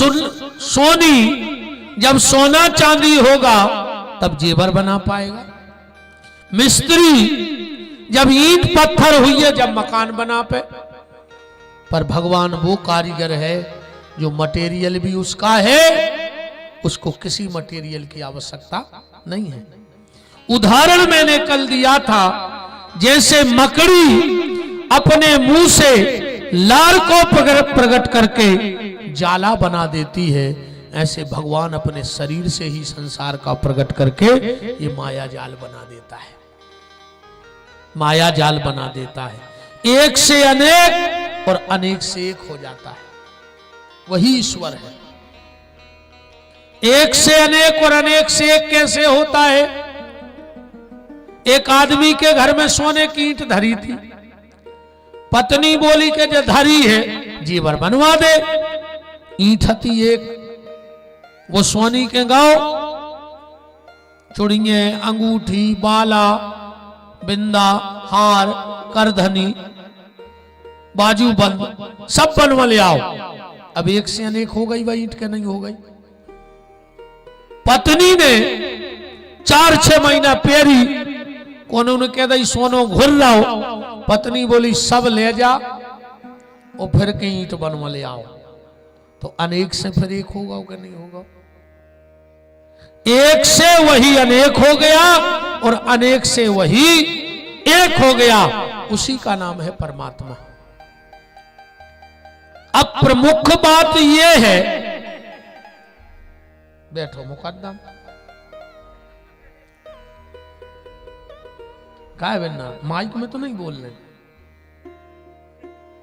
सोनी जब सोना चांदी होगा तब जेवर बना पाएगा। मिस्त्री जब ईंट पत्थर हुई है जब मकान बना पे। पर भगवान वो कारीगर है जो मटेरियल भी उसका है, उसको किसी मटेरियल की आवश्यकता नहीं है। उदाहरण मैंने कल दिया था, जैसे मकड़ी अपने मुंह से लार को प्रकट करके जाला बना देती है, ऐसे भगवान अपने शरीर से ही संसार का प्रकट करके ये माया जाल बना देता है। माया जाल बना देता है, एक से अनेक और अनेक से एक हो जाता है। वही ईश्वर है। एक से अनेक और अनेक से एक कैसे होता है? एक आदमी के घर में सोने की ईंट धरी थी, पत्नी बोली कि जो धरी है जेवर बनवा दे। ईंट थी एक, वो सोनी के गांव चूड़िए, अंगूठी, बाला, बिंदा, हार, करधनी, बाजूबंद सब बनवा ले आओ। अब एक से अनेक हो गई, वह ईंट के नहीं हो गई। पत्नी ने 4-6 महीना पेरी, उन्होंने कह दी सोनो घुर रहो। पत्नी बोली सब ले जा और फिर के ईंट बनवा ले आओ। तो अनेक से फिर एक होगा कि नहीं होगा? एक से वही अनेक हो गया और अनेक से वही एक हो गया। उसी का नाम है परमात्मा। अब प्रमुख बात यह है, बैठो मुकद्दम क्या बनना, माइक में तो नहीं बोलने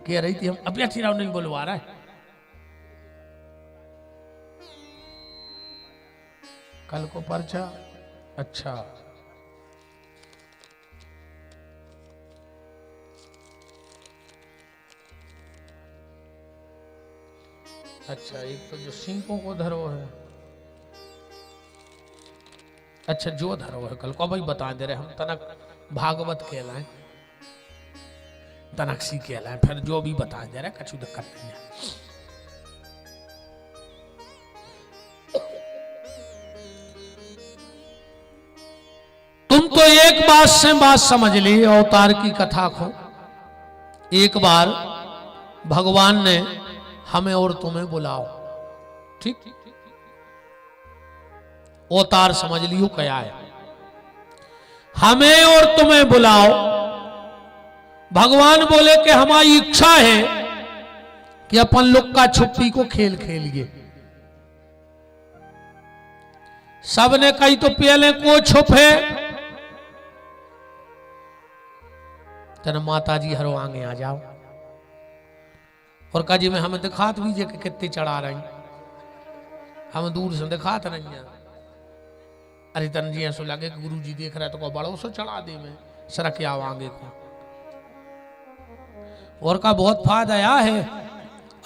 कह रही थी। हम अभी अच्छी राव नहीं बोलवा रहा है। कल को पर्चा अच्छा अच्छा, एक तो जो सिंकों को धरो है, अच्छा जो धरो है कल को भाई बता दे रहे। हम तनक भागवत कहलाएं, तनकसी कहलाएं, फिर जो भी बता दे रहे कछु दिक्कत नहीं है। तुम तो एक बात से बात समझ ली, अवतार की कथा को। एक बार भगवान ने हमें और तुम्हें बुलाओ, ठीक? अवतार समझ लियो क्या है। हमें और तुम्हें बुलाओ। भगवान बोले कि हमारी इच्छा है कि अपन लुक्का छुपी को खेल खेलिए। सबने कही तो पहले को छुपे, तेरे माता जी हरो आगे आ जाओ। और काजी में हमें दिखात भी जे कि कितने चढ़ा रही, हम दूर से दिखात नहीं है। अरे तन जी ऐसा लगे कि गुरु जी देख रहा है तो को बड़ो सो चढ़ा दे में सरक आओ आगे को। और का बहुत फायदा आया है,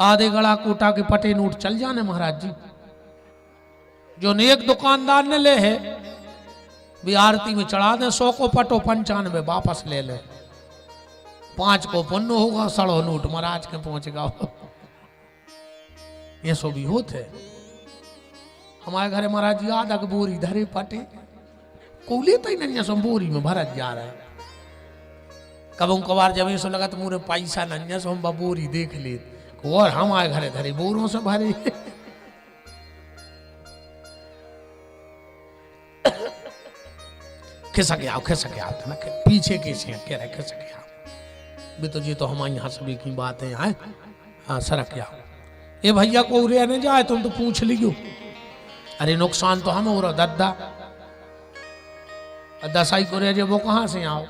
आधे गड़ा कोटा के पटे नोट चल जाने महाराज जी। जो नेक दुकानदार ने ले है भी आरती में चढ़ा दे, 100 को पटो 95 वापस ले ले, 5 को पुण्य होगा, 100 नोट महाराज के पहुंचेगा। ये सो भी होते हमारे घरे महाराज जी आधा के बोरी धरे पटे को लेता ही नहीं, सो बोरी में भरत जा रहा है। कब कबार जब सो लगा तो मुझे पैसा नहीं, सो हम बोरी देख ले और हमारे घरे धरे बोरों से भरे। खिसक आओ ना, पीछे कैसे कह रहे खिसक आओ भी तो जी तो हमारे यहाँ सभी की बातें हैं। हाँ सरक आओ। ये भैया को उरे नहीं जाए तुम तो पूछ लियो। अरे नुकसान तो हम हो रहा दद्दा दसाई को रह वो कहां से आओ।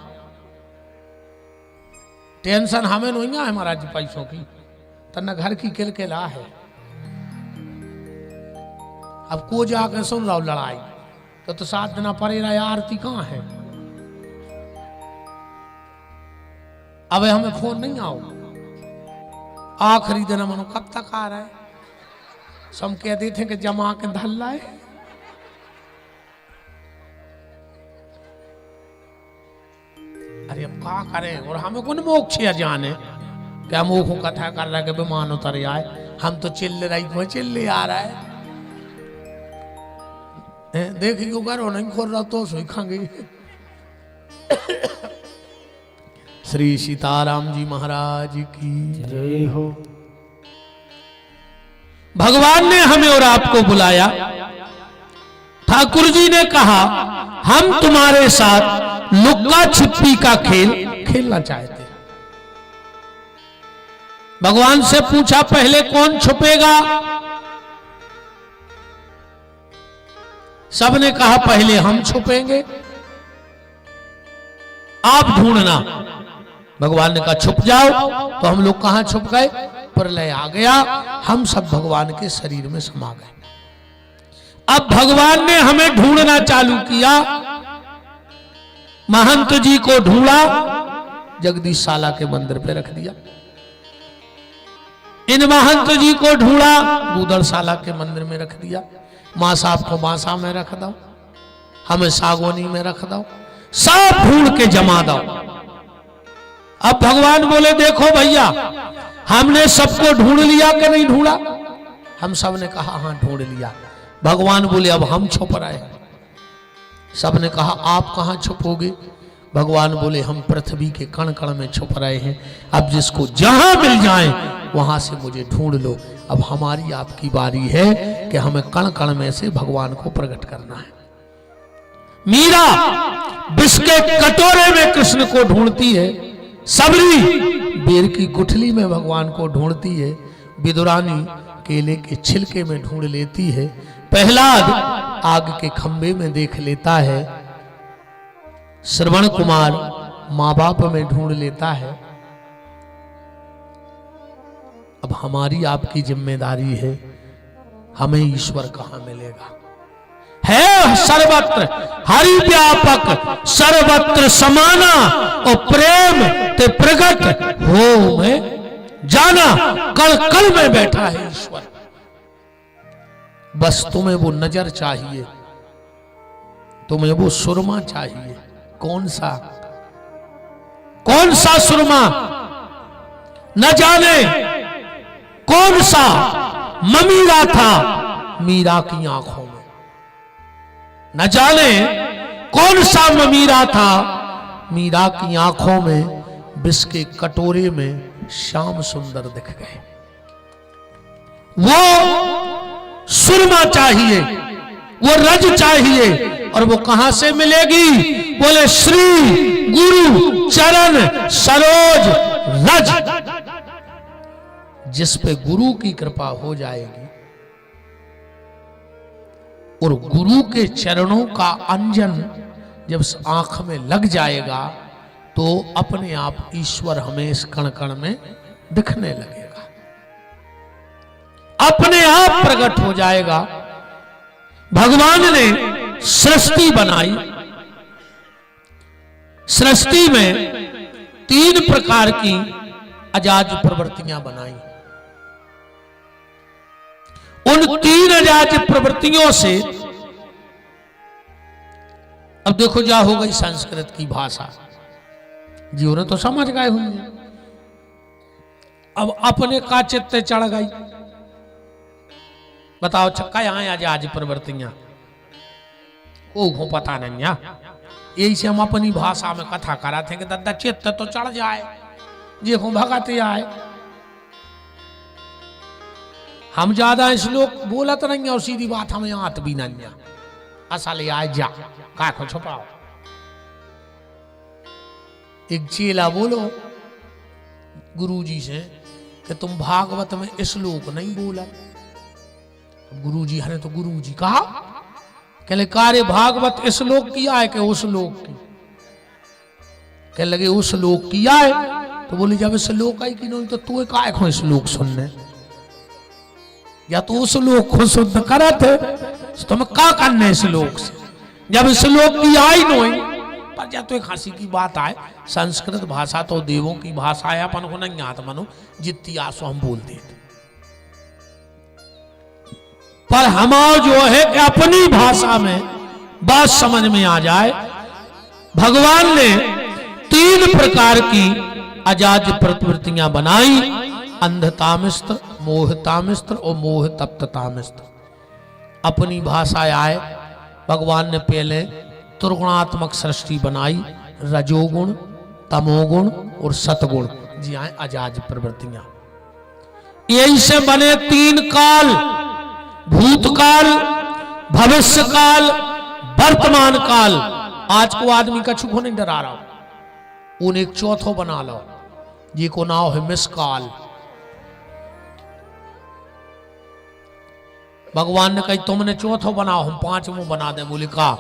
टेंशन हमें नहीं है महाराज जी पैसों की, तना घर की किलकिला है। अब को जाकर सुन रहा लड़ाई तो 7 दिन परे रहा, आरती कहां है। अब हमें फोन नहीं आओ, आखिरी दिन मनो कब तक आ रहा है। सब कहते थे कि जमा के धल लाए। अरे अब क्या करें, और हमें कौन मोक्ष जाने क्या मुख कथा कर रहा है कि विमान उतर आए। हम तो चिल्ले रही को चिल्ले आ रहा है देखिए करो नहीं खोल रहा तो सोई खाएंगे। श्री सीताराम जी महाराज की जय हो। भगवान ने हमें और आपको बुलाया। ठाकुर जी ने कहा हम तुम्हारे साथ लुक्का छिपी का खेल खेलना चाहते हैं। भगवान से पूछा पहले कौन छुपेगा? सबने कहा पहले हम छुपेंगे, आप ढूंढना। भगवान ने कहा छुप जाओ। तो हम लोग कहां छुप गए? प्रलय आ गया, हम सब भगवान के शरीर में समा गए। अब भगवान ने हमें ढूंढना चालू किया। महंत जी को ढूंढा, जगदीशशाला के मंदिर पे रख दिया। इन महंत जी को ढूंढा, गूदड़शाला के मंदिर में रख दिया। मां साहब को मासा में रख दो, हमें सागवानी में रख दो, सब ढूंढ के जमा दो। अब भगवान बोले देखो भैया, हमने सबको ढूंढ लिया कि नहीं ढूंढा? हम सब ने कहा हाँ ढूंढ लिया। भगवान बोले अब हम छुप रहे हैं। सबने कहा आप कहां छुपोगे? भगवान बोले हम पृथ्वी के कण कण में छुप रहे हैं। अब जिसको जहां मिल जाए वहां से मुझे ढूंढ लो। अब हमारी आपकी बारी है कि हमें कण कण में से भगवान को प्रकट करना है। मीरा विष के कटोरे में कृष्ण को ढूंढती है, सबरी बेर की गुठली में भगवान को ढूंढती है, विदुरानी केले के छिलके में ढूंढ लेती है, प्रहलाद आग के खंभे में देख लेता है, श्रवण कुमार मां बाप में ढूंढ लेता है। अब हमारी आपकी जिम्मेदारी है, हमें ईश्वर कहां मिलेगा? है सर्वत्र हरि व्यापक सर्वत्र समाना और प्रेम ते प्रगट हो में जाना। कल कल में बैठा है ईश्वर। बस तुम्हें वो नजर चाहिए, तुम्हें वो सुरमा चाहिए। कौन सा? कौन सा सुरमा? न जाने कौन सा ममीरा था मीरा की आंखों में, न जाने कौन सा ममीरा था मीरा की आंखों में। विष के कटोरे में श्याम सुंदर दिख गए। वो सुरमा चाहिए, वो रज चाहिए, और वो कहां से मिलेगी? बोले श्री गुरु चरण सरोज रज। जिस पे गुरु की कृपा हो जाएगी और गुरु के चरणों का अंजन जब आंख में लग जाएगा तो अपने आप ईश्वर हमें इस कण कण में दिखने लगेगा, अपने आप प्रकट हो जाएगा। भगवान ने सृष्टि बनाई। सृष्टि में 3 प्रकार की अजाज प्रवृत्तियां बनाई। उन 3 अजाज प्रवृत्तियों से अब देखो जा हो गई संस्कृत की भाषा। जीव ने तो समझ गए होंगे। अब अपने का चित्त चढ़ गई। बताओ छक्का यहां अजाज प्रवृत्तियां को पता नहीं है। यही से हम अपनी भाषा में कथा करा थे कि दादा चित्त तो चढ़ जाए, जे को भगत आए। हम ज्यादा श्लोक बोलत नहीं है और सीधी बात हमें आत भी नहीं है। असल आए जा का को छुपाओ। एक चेला बोलो गुरुजी से कि तुम भागवत में श्लोक नहीं बोला। गुरुजी हने तो गुरुजी कहा कहले कार्य भागवत श्लोक किया है कि उस श्लोक की? कह लगे उस श्लोक किया है। तो बोले जब श्लोक आई कि नहीं तो तू काय को श्लोक सुनने, या तो उस श्लोक को शुद्ध करत तो तुम का करने श्लोक से? जब श्लोक की आई नहीं पर या तो एक हंसी की बात आए, संस्कृत भाषा तो देवों की भाषा है, अपन को नहीं आता मनो जितनी आसो हम बोल देते। पर हमारा जो है कि अपनी भाषा में बात समझ में आ जाए। भगवान ने 3 प्रकार की अजाज प्रवृत्तियां बनाई। अंधतामिस्त्र मोहतामिस्त्र और मोह तप्ततामिस्त्र। अपनी भाषा आए, भगवान ने पहले त्रिगुणात्मक सृष्टि बनाई, रजोगुण, तमोगुण और सतगुण, जी आए अजाज प्रवृत्तियां। यही से बने तीन काल, भूतकाल, भविष्य काल, वर्तमान काल। आज को आदमी कछु को नहीं डरा रहा, उन एक चौथो बना लो, जी को नाम है मिसकाल। भगवान ने कही तुमने चौथो बनाओ, हम पांचवों बना दे। बोले का?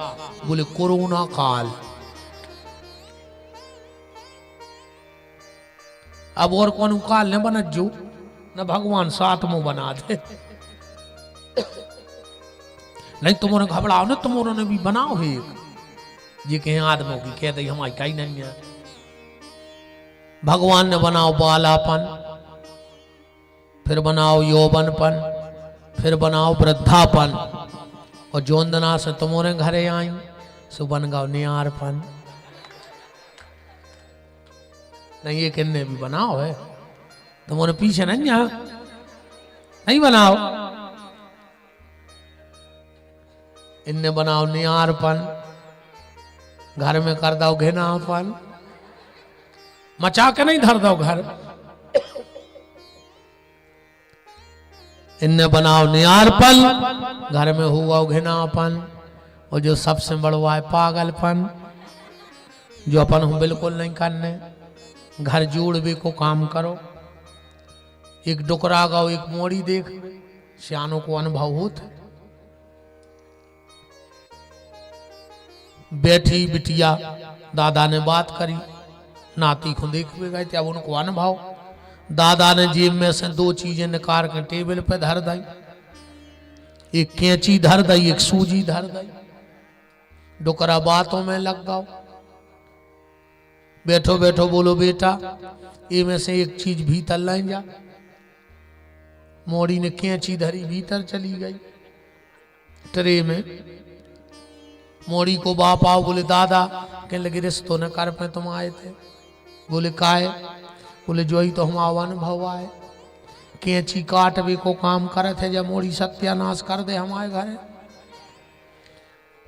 बोले कोरोना काल। अब और कौन काल न बना जो न भगवान सातवों बना दे। नहीं तुमने घबराओ ना, तुमने भी बनाओ है एक, ये कहें आदमों की कह दे हमारी कहीं नहीं है। भगवान ने बनाओ बालापन, फिर बनाओ यौवनपन, फिर बनाओ वृद्धापन, और जोंदना से तुम्हारे घरे आई सो बन गाओ नियारपन। नहीं ये किन्ने भी बनाओ है, तुम्हारे पीछे नहीं है, नहीं बनाओ। इनने बनाओ नियारपन, घर में कर दो घिनापन, मचा के नहीं धर दो घर। इनने बनाओ नियारपन, घर में हुआ घिनापन, और जो सबसे बड़वा है पागलपन, जो अपन हम बिल्कुल नहीं करने। घर जोड़ भी को काम करो, एक डुकरा गाओ एक मोड़ी देख, सियानों को अनुभव होता। बैठी बिटिया दादा ने बात करी, नाती को देख भी गए थे, अब उनको अनुभव। दादा ने जेब में से दो चीजें निकाल के टेबल पे धर दी, एक कैंची धर दी, एक सूजी धर दी। डुकरा बातों में लग गओ, बैठो बैठो बोलो बेटा ये में से एक चीज भीतर लाई जा। मोड़ी ने कैंची धरी, भीतर चली गई ट्रे में। मोड़ी को बाप आओ, बोले दादा, कहने लगे रिश्तों ने कर पे तुम आए थे। बोले काहे? बोले जो ही तो हम अनुभव आए, कैंची काटवे को काम करे थे, जब मोड़ी सत्यानाश कर दे हमारे घर।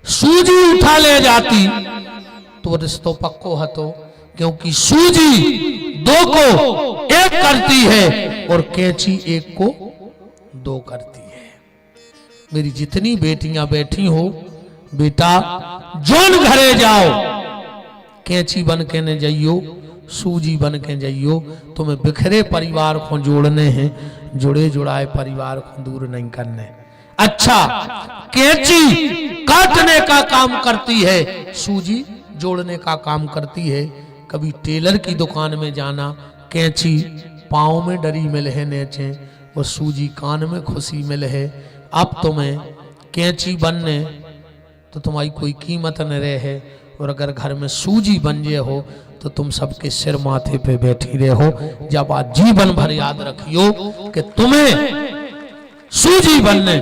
सूजी उठा ले जाती तो रिश्तों पक्को हतो, क्योंकि सूजी दो को एक करती है और कैंची एक को दो करती है। मेरी जितनी बेटियां बैठी हो, बेटा जोन घरे जाओ, कैंची बन के न जाइयो, सूजी बन के जाइयो। तुम्हें बिखरे परिवार को जोड़ने हैं, जुड़े जुड़ाए परिवार को दूर नहीं करने। अच्छा, कैंची काटने का काम करती है, सूजी जोड़ने का काम करती है। कभी टेलर की दुकान में जाना, कैंची पाँव में डरी मिले है नेचे, और सूजी कान में खुशी मिले है। अब तुम्हें कैंची बनने तो तुम्हारी कोई कीमत न रहे, और अगर घर में सूजी बन जे हो तो तुम सबके सिर माथे पे बैठी रहे हो। जब आज जीवन भर याद रखियो कि तुम्हें सूजी बनने